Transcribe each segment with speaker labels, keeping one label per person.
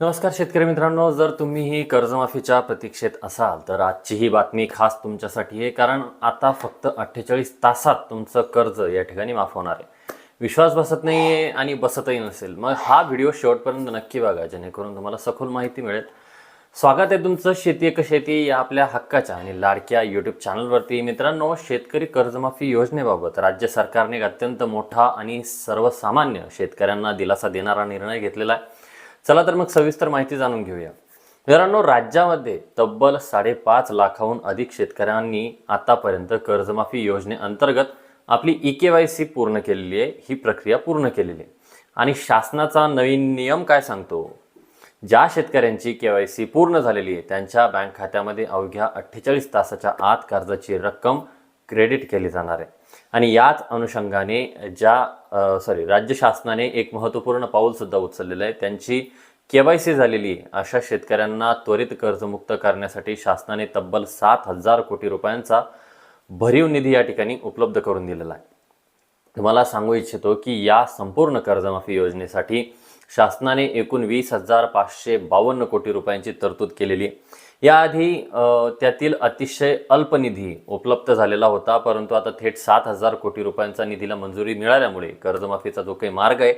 Speaker 1: नमस्कार शेतकरी मित्रांनो, जर तुम्हीही कर्जमाफीच्या प्रतीक्षेत असाल तर आजची ही बातमी खास तुमच्यासाठी आहे. कारण आता फक्त 48 तासात तुमचं कर्ज या ठिकाणी माफ होणार आहे. विश्वास बसत नाही आहे आणि बसतही नसेल, मग हा व्हिडिओ शेवटपर्यंत नक्की बघा, जेणेकरून तुम्हाला सखोल माहिती मिळेल. स्वागत आहे तुमचं शेती एक शेती या आपल्या हक्काच्या आणि लाडक्या यूट्यूब चॅनलवरती. मित्रांनो, शेतकरी कर्जमाफी योजनेबाबत राज्य सरकारने एक अत्यंत मोठा आणि सर्वसामान्य शेतकऱ्यांना दिलासा देणारा निर्णय घेतलेला आहे. चला तर मग सविस्तर माहिती जाणून घेऊया. मित्रांनो, राज्यामध्ये तब्बल 5.5 लाखाहून अधिक शेतकऱ्यांनी आतापर्यंत कर्जमाफी योजनेअंतर्गत आपली EKYC पूर्ण केलेली आहे. ही प्रक्रिया पूर्ण केलेली आहे. आणि शासनाचा नवीन नियम काय सांगतो? ज्या शेतकऱ्यांची KYC पूर्ण झालेली आहे त्यांच्या बँक खात्यामध्ये अवघ्या 48 तासाच्या आत कर्जाची रक्कम क्रेडिट केली जाणार आहे. आणि याच अनुषंगाने राज्य शासनाने एक महत्त्वपूर्ण पाऊल सुद्धा उचललेलं आहे. त्यांची KYC झालेली अशा शेतकऱ्यांना त्वरित कर्जमुक्त करण्यासाठी शासनाने तब्बल 7,000 कोटी रुपयांचा भरीव निधी या ठिकाणी उपलब्ध करून दिलेला आहे. तुम्हाला सांगू इच्छितो की या संपूर्ण कर्जमाफी योजनेसाठी शासनाने एकूण 20,552 कोटी रुपयांची तरतूद केलेली आहे. याआधी त्यातील अतिशय अल्प निधी उपलब्ध झालेला होता, परंतु आता थेट 7,000 कोटी रुपयांचा निधीला मंजुरी मिळाल्यामुळे कर्जमाफीचा जो काही मार्ग आहे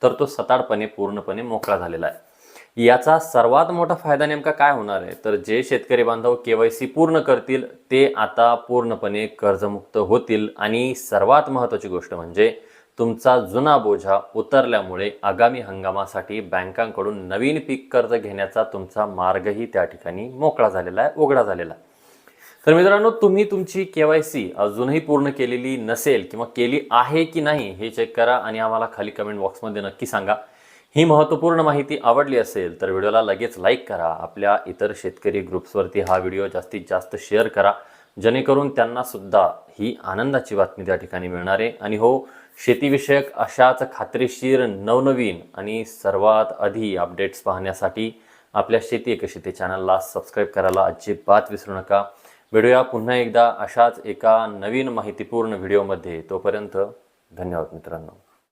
Speaker 1: तर तो सताडपणे पूर्णपणे मोकळा झालेला आहे. याचा सर्वात मोठा फायदा नेमका काय होणार आहे? तर जे शेतकरी बांधव KYC पूर्ण करतील ते आता पूर्णपणे कर्जमुक्त होतील. आणि सर्वात महत्त्वाची गोष्ट म्हणजे तुमचा जुना बोजा उतरल्यामुळे आगामी हंगामासाठी बँकांकडून नवीन पीक कर्ज घेण्याचा तुमचा मार्गही त्या ठिकाणी मोकळा झालेला आहे, उघडा झालेला आहे. तर मित्रांनो, तुम्ही तुमची KYC अजूनही पूर्ण केलेली नसेल किंवा केली आहे की नाही हे चेक करा आणि आम्हाला खाली कमेंट बॉक्समध्ये नक्की सांगा. ही महत्त्वपूर्ण माहिती आवडली असेल तर व्हिडिओला लगेच लाईक करा. आपल्या इतर शेतकरी ग्रुप्सवरती हा व्हिडिओ जास्तीत जास्त शेअर करा, जेणेकरून त्यांना सुद्धा ही आनंदाची बातमी त्या ठिकाणी मिळणार आहे. आणि हो, शेतीविषयक अशाच खात्रीशीर नवनवीन आणि सर्वात आधी अपडेट्स पाहण्यासाठी आपल्या शेती एक शेती चॅनलला सबस्क्राईब करायला अजिबात विसरू नका. भेटूया पुन्हा एकदा अशाच एका नवीन माहितीपूर्ण व्हिडिओमध्ये. तोपर्यंत धन्यवाद मित्रांनो.